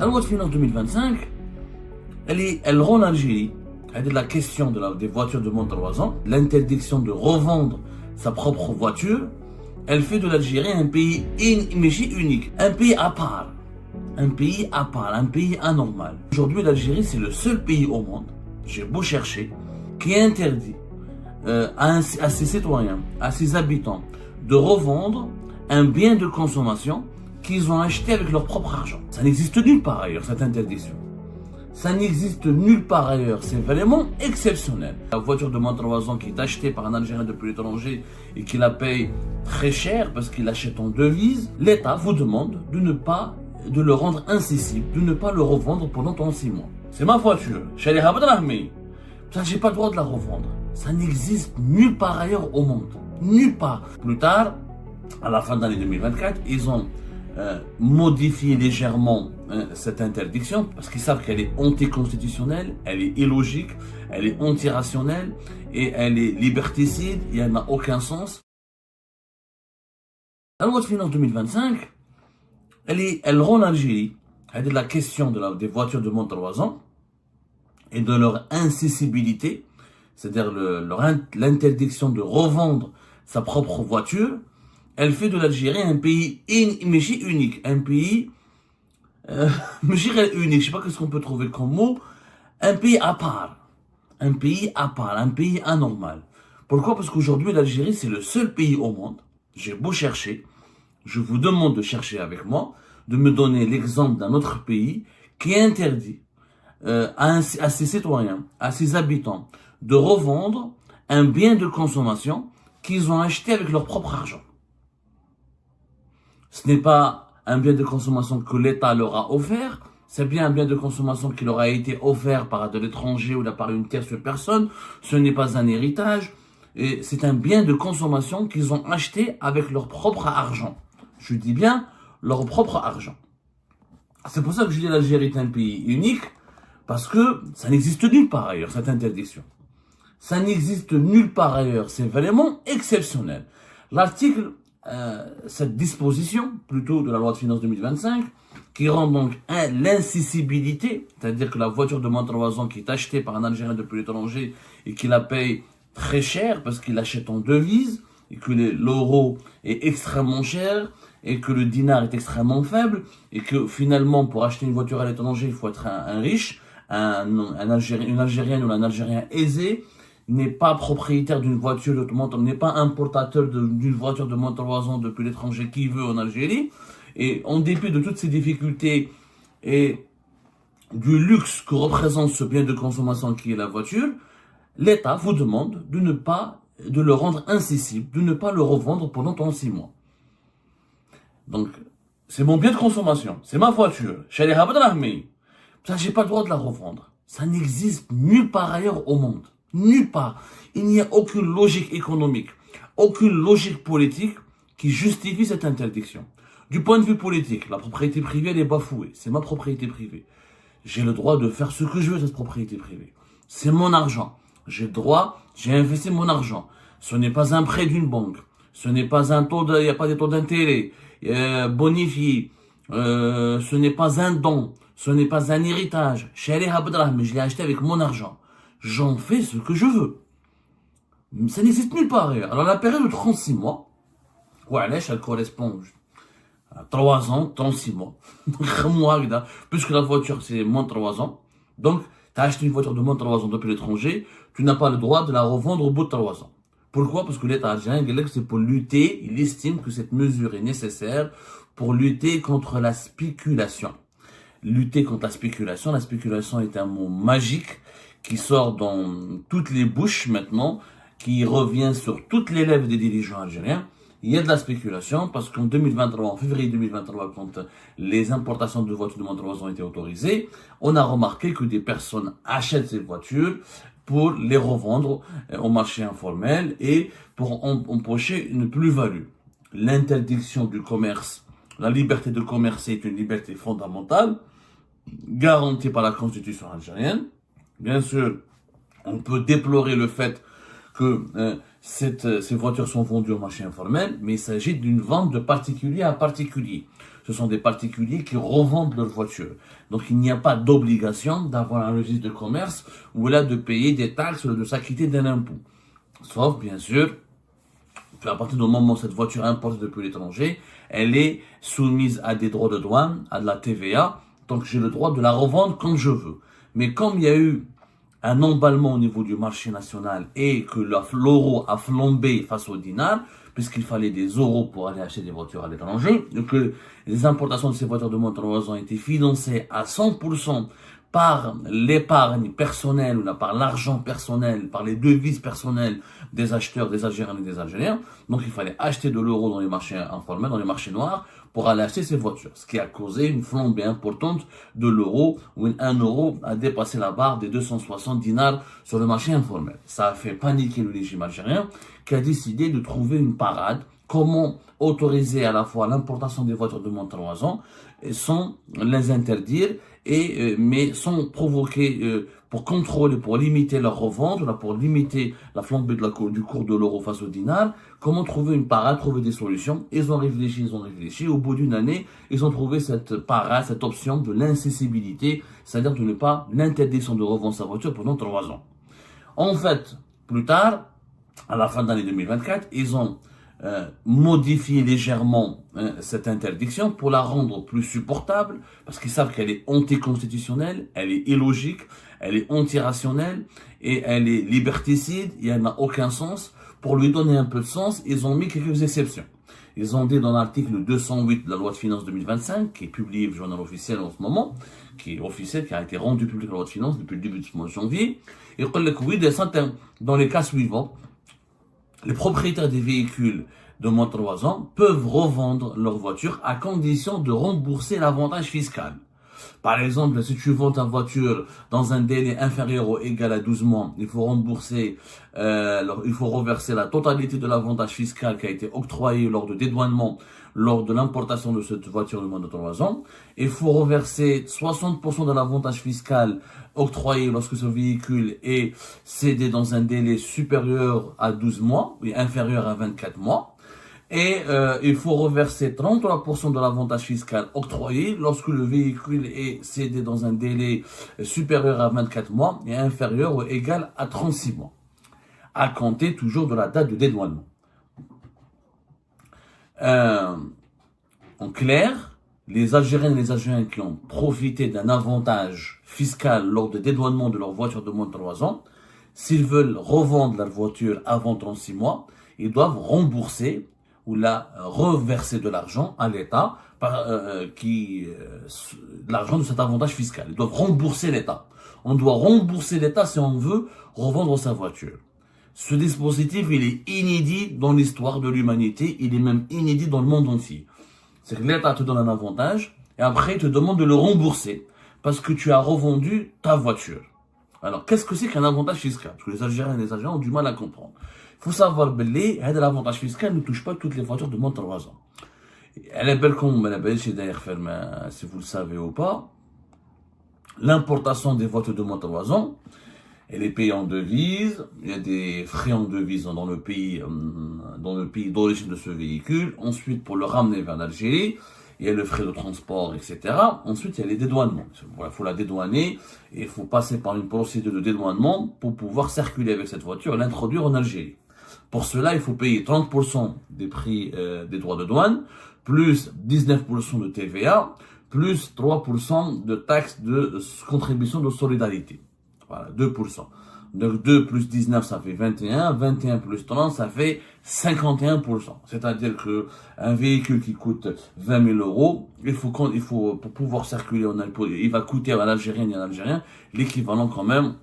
La loi de finances 2025, elle rend l'Algérie, c'est la question des voitures de moins de 3 ans, l'interdiction de revendre sa propre voiture, elle fait de l'Algérie un pays unique, un pays à part, un pays anormal. Aujourd'hui, l'Algérie, c'est le seul pays au monde, j'ai beau chercher, qui interdit à ses citoyens, à ses habitants, de revendre un bien de consommation qu'ils ont acheté avec leur propre argent. Ça n'existe nulle part ailleurs, cette interdiction. Ça n'existe nulle part ailleurs, c'est vraiment exceptionnel. La voiture de moins de 3 ans qui est achetée par un Algérien depuis l'étranger et qui la paye très cher parce qu'il l'achète en devise, l'État vous demande de le rendre incessible, de ne pas le revendre pendant 6 mois. C'est ma voiture, j'ai pas le droit de la revendre. Ça n'existe nulle part ailleurs au monde. Nulle part. Plus tard, à la fin de l'année 2024, ils ont modifié légèrement cette interdiction parce qu'ils savent qu'elle est anticonstitutionnelle, elle est illogique, elle est antirationnelle et elle est liberticide, il n'y en a aucun sens. La loi de finances 2025, elle rend l'Algérie, c'est la question des voitures de moins de 3 ans et de leur incessibilité, c'est-à-dire l'interdiction de revendre sa propre voiture, elle fait de l'Algérie un pays unique, un pays unique, je sais pas ce qu'on peut trouver comme mot, un pays à part, un pays anormal. Pourquoi? Parce qu'aujourd'hui l'Algérie c'est le seul pays au monde, j'ai beau chercher, je vous demande de chercher avec moi, de me donner l'exemple d'un autre pays qui interdit à ses citoyens, à ses habitants, de revendre un bien de consommation qu'ils ont acheté avec leur propre argent. Ce n'est pas un bien de consommation que l'État leur a offert, c'est bien un bien de consommation qui leur a été offert par de l'étranger ou par une tierce personne, ce n'est pas un héritage, et c'est un bien de consommation qu'ils ont acheté avec leur propre argent. Je dis bien leur propre argent. C'est pour ça que je dis l'Algérie est un pays unique, parce que ça n'existe nulle part ailleurs, cette interdiction. Ça n'existe nulle part ailleurs, c'est vraiment exceptionnel. L'article, cette disposition, plutôt de la loi de finances 2025, qui rend donc l'incessibilité, c'est-à-dire que la voiture de moins de 3 ans qui est achetée par un Algérien depuis l'étranger et qui la paye très cher parce qu'il l'achète en devise, et que l'euro est extrêmement cher, et que le dinar est extrêmement faible, et que finalement, pour acheter une voiture à l'étranger, il faut être un riche, une Algérienne ou un Algérien aisé, n'est pas propriétaire d'une voiture n'est pas importateur d'une voiture de moins de 3 ans depuis l'étranger qui veut en Algérie. Et en dépit de toutes ces difficultés et du luxe que représente ce bien de consommation qui est la voiture, l'État vous demande de le rendre incessible, de ne pas le revendre pendant 6 mois. Donc, c'est mon bien de consommation, c'est ma voiture. J'ai pas le droit de la revendre. Ça n'existe nulle part ailleurs au monde. Nulle part. Il n'y a aucune logique économique, aucune logique politique qui justifie cette interdiction. Du point de vue politique, la propriété privée, elle est bafouée. C'est ma propriété privée. J'ai le droit de faire ce que je veux de cette propriété privée. C'est mon argent. J'ai le droit, j'ai investi mon argent. Ce n'est pas un prêt d'une banque. Ce n'est pas un taux il n'y a pas de taux d'intérêt bonifié. Ce n'est pas un don. Ce n'est pas un héritage. Mais je l'ai acheté avec mon argent. J'en fais ce que je veux. Ça n'existe nulle part ailleurs. Alors la période de 36 mois, elle correspond à 3 ans, 36 mois. Puisque la voiture c'est moins de 3 ans. Donc, tu as acheté une voiture de moins de 3 ans depuis l'étranger, tu n'as pas le droit de la revendre au bout de 3 ans. Pourquoi? Parce que l'État algérien, c'est pour lutter, il estime que cette mesure est nécessaire pour lutter contre la spéculation. Lutter contre la spéculation est un mot magique qui sort dans toutes les bouches maintenant, qui revient sur toutes les lèvres des dirigeants algériens. Il y a de la spéculation parce qu'en 2023, en février 2023, quand les importations de voitures de moins de 3 ans ont été autorisées, on a remarqué que des personnes achètent ces voitures pour les revendre au marché informel et pour empocher une plus-value. L'interdiction du commerce, la liberté de commercer est une liberté fondamentale, garantie par la Constitution algérienne. Bien sûr, on peut déplorer le fait que ces voitures sont vendues au marché informel, mais il s'agit d'une vente de particulier à particulier. ce sont des particuliers qui revendent leurs voitures. Donc il n'y a pas d'obligation d'avoir un registre de commerce ou là de payer des taxes ou de s'acquitter d'un impôt. Sauf, bien sûr, à partir du moment où cette voiture importée depuis l'étranger, elle est soumise à des droits de douane, à de la TVA, donc j'ai le droit de la revendre quand je veux. Mais comme il y a eu un emballement au niveau du marché national et que l'euro a flambé face au dinar, puisqu'il fallait des euros pour aller acheter des voitures à l'étranger, et que les importations de ces voitures de moins de 3 ans étaient financées à 100% par l'épargne personnelle ou par l'argent personnel, par les devises personnelles des acheteurs, des Algériens et des Algériens. Donc il fallait acheter de l'euro dans les marchés informels, dans les marchés noirs, pour aller acheter ces voitures. Ce qui a causé une flambée importante de l'euro, où 1 euro a dépassé la barre des 260 dinars sur le marché informel. Ça a fait paniquer le régime algérien, qui a décidé de trouver une parade. Comment autoriser à la fois l'importation des voitures de moins de 3 ans sans les interdire, mais sans provoquer, pour contrôler, pour limiter leur revente, pour limiter la flambée du cours de l'euro face au dinar. Comment trouver une parade, trouver des solutions. Ils ont réfléchi. Au bout d'une année, ils ont trouvé cette parade, cette option de l'incessibilité, c'est-à-dire de ne pas l'interdiction de revendre sa voiture pendant 3 ans. En fait, plus tard, à la fin de l'année 2024, ils ont modifier légèrement cette interdiction pour la rendre plus supportable, parce qu'ils savent qu'elle est anticonstitutionnelle, elle est illogique, elle est antirationnelle et elle est liberticide, il n'y en a aucun sens. Pour lui donner un peu de sens, ils ont mis quelques exceptions. Ils ont dit dans l'article 208 de la loi de finances 2025, qui est publié au journal officiel en ce moment, qui est officiel, qui a été rendu public la loi de finances depuis le début du mois de janvier, et oui, dans les cas suivants, les propriétaires des véhicules de moins de 3 ans peuvent revendre leur voiture à condition de rembourser l'avantage fiscal. Par exemple, si tu vends ta voiture dans un délai inférieur ou égal à 12 mois, il faut reverser la totalité de l'avantage fiscal qui a été octroyé lors de dédouanement, lors de l'importation de cette voiture de moins de 3 ans. Il faut reverser 60% de l'avantage fiscal octroyé lorsque ce véhicule est cédé dans un délai supérieur à 12 mois et inférieur à 24 mois. Et il faut reverser 33% de l'avantage fiscal octroyé lorsque le véhicule est cédé dans un délai supérieur à 24 mois et inférieur ou égal à 36 mois, à compter toujours de la date de dédouanement. En clair, les Algériennes et les Algériens qui ont profité d'un avantage fiscal lors du dédouanement de leur voiture de moins de 3 ans, s'ils veulent revendre leur voiture avant 36 mois, ils doivent rembourser ou reverser de l'argent à l'État, l'argent de cet avantage fiscal. Ils doivent rembourser l'État. On doit rembourser l'État si on veut revendre sa voiture. Ce dispositif, il est inédit dans l'histoire de l'humanité, il est même inédit dans le monde entier. C'est que l'État te donne un avantage et après il te demande de le rembourser parce que tu as revendu ta voiture. Alors, qu'est-ce que c'est qu'un avantage fiscal? Parce que les Algériens et les Algériens ont du mal à comprendre. Il faut savoir que l'avantage fiscal ne touche pas toutes les voitures de moins de 3 ans. Elle est belle comme elle est belle chez d'ailleurs, si vous le savez ou pas. L'importation des voitures de moins de 3 ans, elle est payée en devise. Il y a des frais en devise dans le pays d'origine de ce véhicule. Ensuite, pour le ramener vers l'Algérie, il y a le frais de transport, etc. Ensuite, il y a les dédouanements. Il faut la dédouaner et il faut passer par une procédure de dédouanement pour pouvoir circuler avec cette voiture et l'introduire en Algérie. Pour cela, il faut payer 30% des prix des droits de douane, plus 19% de TVA, plus 3% de taxes de contribution de solidarité. Voilà, 2%. Donc 2 plus 19, ça fait 21. 21 plus 30, ça fait 51%. C'est-à-dire que un véhicule qui coûte 20 000 euros, il faut pour pouvoir circuler, il va coûter à l'Algérienne et à l'Algérien l'équivalent quand même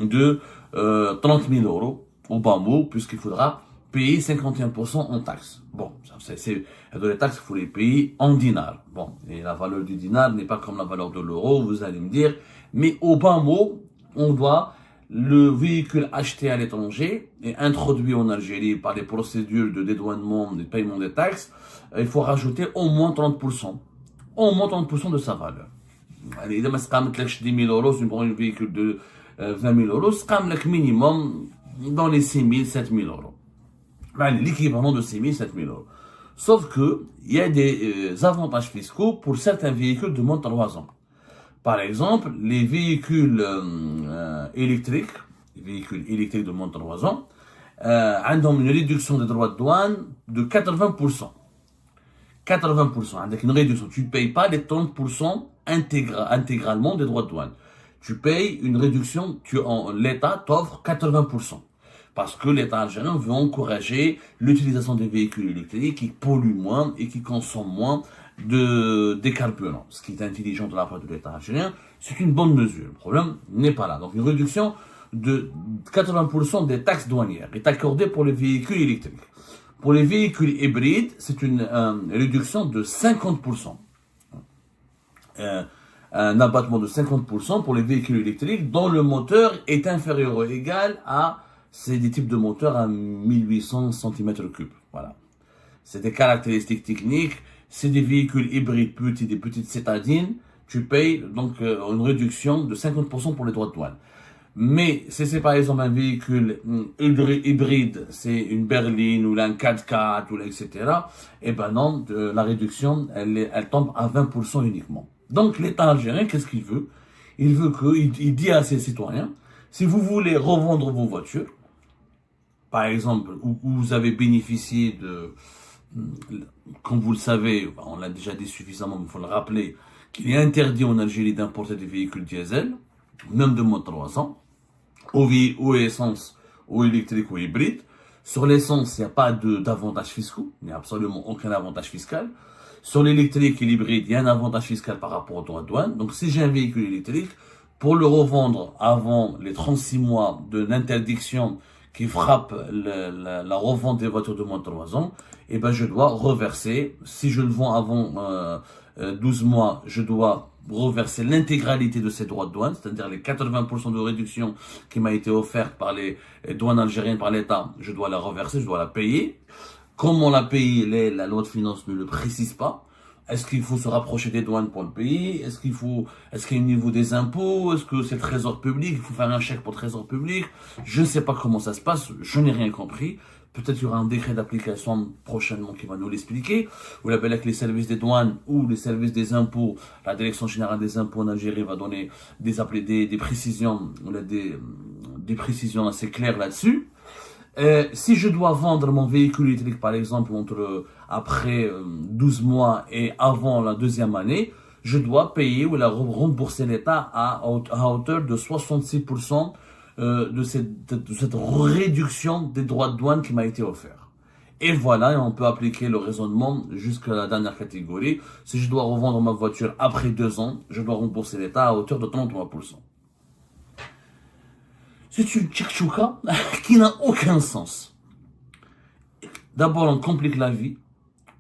de 30 000 euros au bas mot, puisqu'il faudra payer 51% en taxes. Bon, les taxes, il faut les payer en dinars. Bon, et la valeur du dinar n'est pas comme la valeur de l'euro, vous allez me dire, mais au bas mot, on doit le véhicule acheté à l'étranger et introduit en Algérie par les procédures de dédouanement, de paiement des taxes, il faut rajouter au moins 30%. Au moins 30% de sa valeur. Allez, il y 10 000 euros, si vous prenez un véhicule de 20 000 euros, c'est minimum dans les 6 000, 7 000 euros. L'équivalent de 6 000, 7 000 euros. Sauf que il y a des avantages fiscaux pour certains véhicules de moins de 3 ans. Par exemple, les véhicules électriques, de moins de 3 ans, ont une réduction des droits de douane de 80%. 80%, avec une réduction. Tu ne payes pas les 30% intégralement des droits de douane. Tu payes une réduction, l'État t'offre 80%. Parce que l'État algérien veut encourager l'utilisation des véhicules électriques qui polluent moins et qui consomment moins des carburants. Ce qui est intelligent de la part de l'État algérien, c'est une bonne mesure. Le problème n'est pas là. Donc une réduction de 80% des taxes douanières est accordée pour les véhicules électriques. Pour les véhicules hybrides, c'est une réduction de 50%. Un abattement de 50% pour les véhicules électriques dont le moteur est inférieur ou égal à, c'est des types de moteurs à 1800 cm3. Voilà. C'est des caractéristiques techniques. C'est des véhicules hybrides petits, des petites citadines. Tu payes donc une réduction de 50% pour les droits de douane. Mais si c'est par exemple un véhicule hybride, c'est une berline ou un 4x4 ou etc. Eh ben non, la réduction, elle tombe à 20% uniquement. Donc l'État algérien, qu'est-ce qu'il veut? Il dit à ses citoyens, si vous voulez revendre vos voitures, par exemple, où vous avez bénéficié de, comme vous le savez, on l'a déjà dit suffisamment, mais il faut le rappeler, qu'il est interdit en Algérie d'importer des véhicules diesel, même de moins de 3 ans, ou essence, ou électrique, ou hybride. Sur l'essence, il n'y a pas d'avantage fiscaux, il n'y a absolument aucun avantage fiscal. Sur l'électrique et l'hybride, il y a un avantage fiscal par rapport aux droits de douane. Donc si j'ai un véhicule électrique, pour le revendre avant les 36 mois de l'interdiction qui frappe la revente des voitures de moins de 3 ans, eh ben je dois reverser, si je le vends avant 12 mois, je dois reverser l'intégralité de ces droits de douane, c'est-à-dire les 80% de réduction qui m'a été offerte par les douanes algériennes, par l'État, je dois la reverser, je dois la payer. Comment la payer, la loi de finances ne le précise pas. Est-ce qu'il faut se rapprocher des douanes pour le payer? Est-ce qu'il y a un niveau des impôts? Est-ce que c'est le trésor public? Il faut faire un chèque pour le trésor public? Je ne sais pas comment ça se passe, je n'ai rien compris. Peut-être qu'il y aura un décret d'application prochainement qui va nous l'expliquer. Vous l'appelez avec les services des douanes ou les services des impôts. La Direction générale des impôts en Algérie va donner des précisions, des précisions assez claires là-dessus. Si je dois vendre mon véhicule électrique, par exemple, après 12 mois et avant la deuxième année, je dois payer ou rembourser l'État à hauteur de 66% de cette réduction des droits de douane qui m'a été offert. Et voilà, et on peut appliquer le raisonnement jusqu'à la dernière catégorie. Si je dois revendre ma voiture après 2 ans, je dois rembourser l'État à hauteur de 33%. C'est une tchikchouka qui n'a aucun sens. D'abord, on complique la vie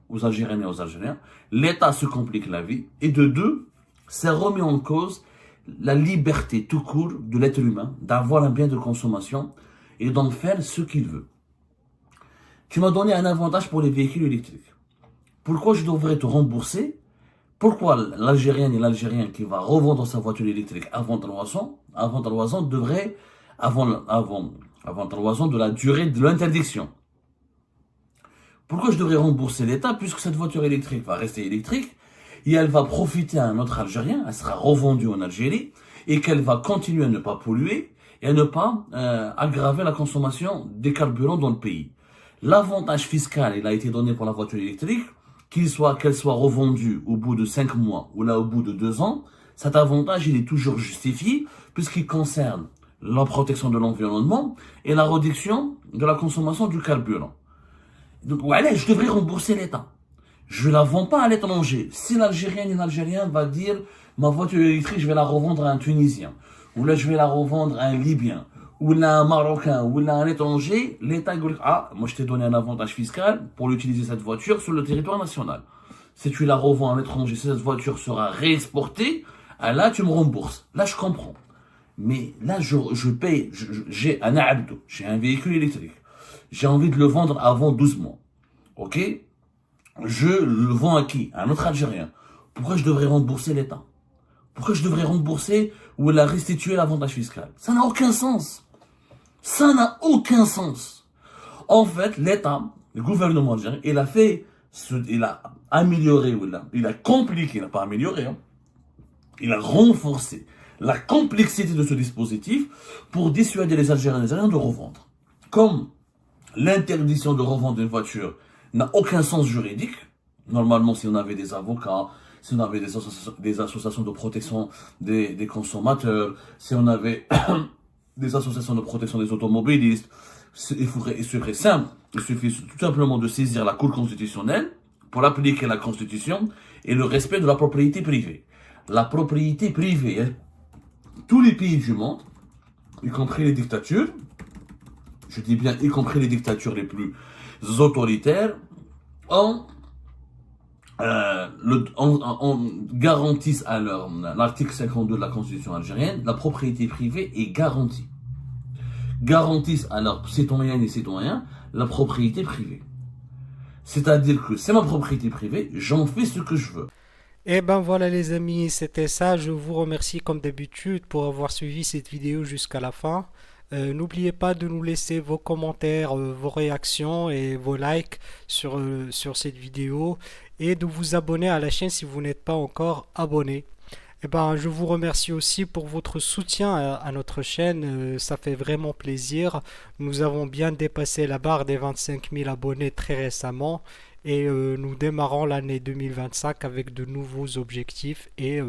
aux Algériennes et aux Algériens. L'État se complique la vie. Et de deux, ça remet en cause la liberté tout court de l'être humain d'avoir un bien de consommation et d'en faire ce qu'il veut. Tu m'as donné un avantage pour les véhicules électriques. Pourquoi je devrais te rembourser? Pourquoi l'Algérienne et l'Algérien qui va revendre sa voiture électrique avant 3 ans devrait, avant 3 ans de la durée de l'interdiction? Pourquoi je devrais rembourser l'État puisque cette voiture électrique va rester électrique et elle va profiter à un autre Algérien, elle sera revendue en Algérie et qu'elle va continuer à ne pas polluer et à ne pas aggraver la consommation des carburants dans le pays. L'avantage fiscal, il a été donné pour la voiture électrique, qu'elle soit revendue au bout de 5 mois ou là au bout de 2 ans, cet avantage il est toujours justifié puisqu'il concerne la protection de l'environnement et la réduction de la consommation du carburant. Donc voilà, je devrais rembourser l'État. Je ne la vends pas à l'étranger. Si l'Algérienne et l'Algérien va dire ma voiture électrique, je vais la revendre à un Tunisien, ou là je vais la revendre à un Libyen, ou là un Marocain, ou là un étranger, l'État dit ah, moi je t'ai donné un avantage fiscal pour utiliser cette voiture sur le territoire national. Si tu la revends à l'étranger, si cette voiture sera réexportée, là tu me rembourses. Là je comprends. Mais là je paye, j'ai un abdo, j'ai un véhicule électrique. J'ai envie de le vendre avant 12 mois. Ok? Je le vends à qui? À un autre Algérien. Pourquoi je devrais rembourser l'État? Pourquoi je devrais rembourser ou la restituer l'avantage fiscal? Ça n'a aucun sens. Ça n'a aucun sens. En fait, l'État, le gouvernement algérien, il a fait il a amélioré, il a compliqué, il n'a pas amélioré, hein, il a renforcé la complexité de ce dispositif pour dissuader les Algériens et les Algériens de revendre. Comme l'interdiction de revendre une voiture n'a aucun sens juridique, normalement si on avait des avocats, si on avait des associations de protection des consommateurs, si on avait des associations de protection des automobilistes, il serait simple, il suffit tout simplement de saisir la Cour constitutionnelle pour appliquer la Constitution et le respect de la propriété privée. La propriété privée, hein, tous les pays du monde, y compris les dictatures, je dis bien y compris les dictatures les plus autoritaires, garantissent à l'article 52 de la Constitution algérienne, la propriété privée est garantie. Garantissent à leurs citoyennes et citoyens la propriété privée. C'est-à-dire que c'est ma propriété privée, j'en fais ce que je veux. Et ben voilà les amis, c'était ça. Je vous remercie comme d'habitude pour avoir suivi cette vidéo jusqu'à la fin. N'oubliez pas de nous laisser vos commentaires, vos réactions et vos likes sur cette vidéo et de vous abonner à la chaîne si vous n'êtes pas encore abonné. Eh ben, je vous remercie aussi pour votre soutien à notre chaîne, ça fait vraiment plaisir. Nous avons bien dépassé la barre des 25 000 abonnés très récemment et nous démarrons l'année 2025 avec de nouveaux objectifs et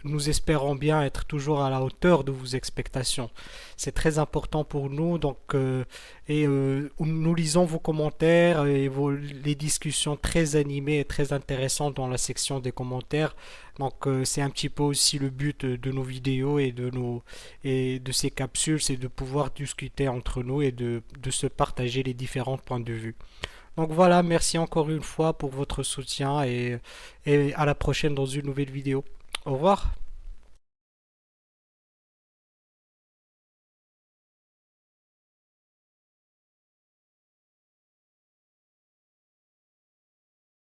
nous espérons bien être toujours à la hauteur de vos expectations. C'est très important pour nous donc nous lisons vos commentaires et les discussions très animées et très intéressantes dans la section des commentaires. Donc c'est un petit peu aussi le but de nos vidéos et de ces capsules, c'est de pouvoir discuter entre nous et de se partager les différents points de vue. Donc voilà, merci encore une fois pour votre soutien et à la prochaine dans une nouvelle vidéo. Au revoir.